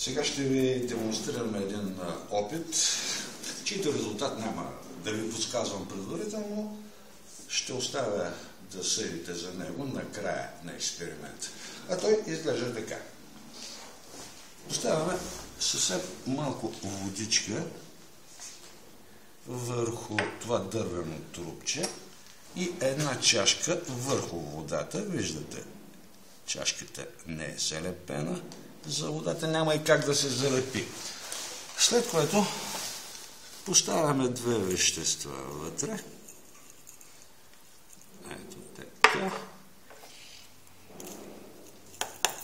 Сега ще ви демонстрирам един опит, чийто резултат няма да ви подсказвам предварително. Ще оставя да съдите за него на края на експеримента. А той изглежда така. Поставяме съвсем малко водичка върху това дървено трупче и една чашка върху водата. Виждате, чашката не е залепена. За водата няма и как да се залепи. След което поставяме две вещества вътре. Ето така.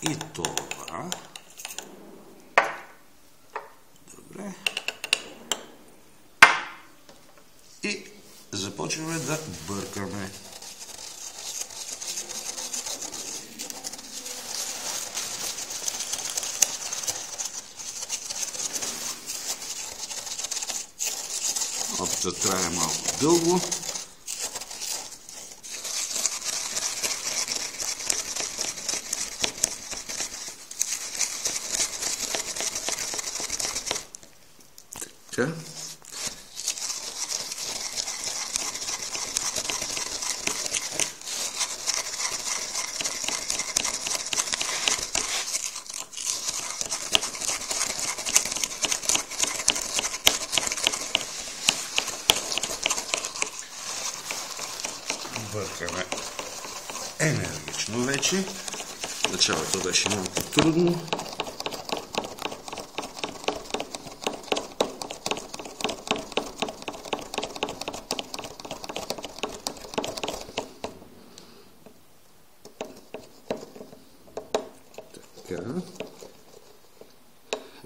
И това. Добре. И започваме да бъркаме. Опитът трае малко дълго. Така. Бъркаме енергично вече. Началото беше малко трудно. Така.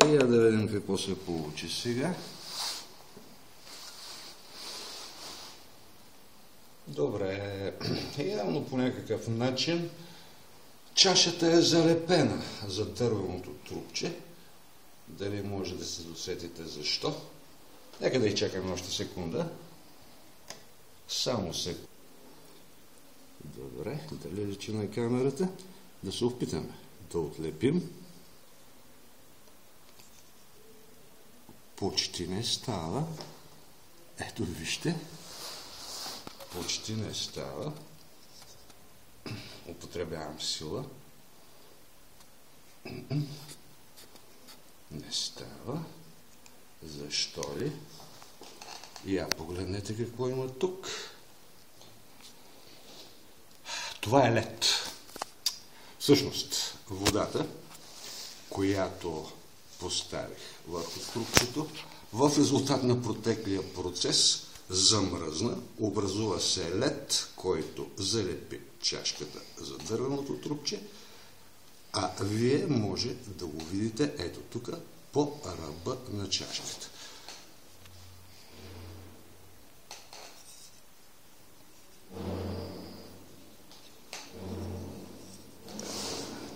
И я да видим какво се получи сега. Добре, явно по някакъв начин чашата е залепена за дървеното трупче. Дали може да се досетите защо? Нека да изчакаме още секунда. Само секунда. Добре, дали личи на камерата? Да се опитаме да отлепим. Почти не става. Ето вижте. Почти не става. Употребявам сила. Не става. Защо ли? Я погледнете какво има тук. Това е лед. Всъщност, водата, която поставих върху трупчето, в резултат на протеклия процес замръзна, образува се лед, който залепи чашката за дървеното трупче, а вие може да го видите ето тук по ръба на чашката.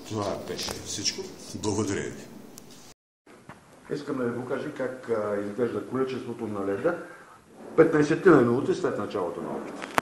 Това беше всичко. Благодаря ви. Искам да ви покажа как изглежда количеството на леда 15 минути след началото на опита.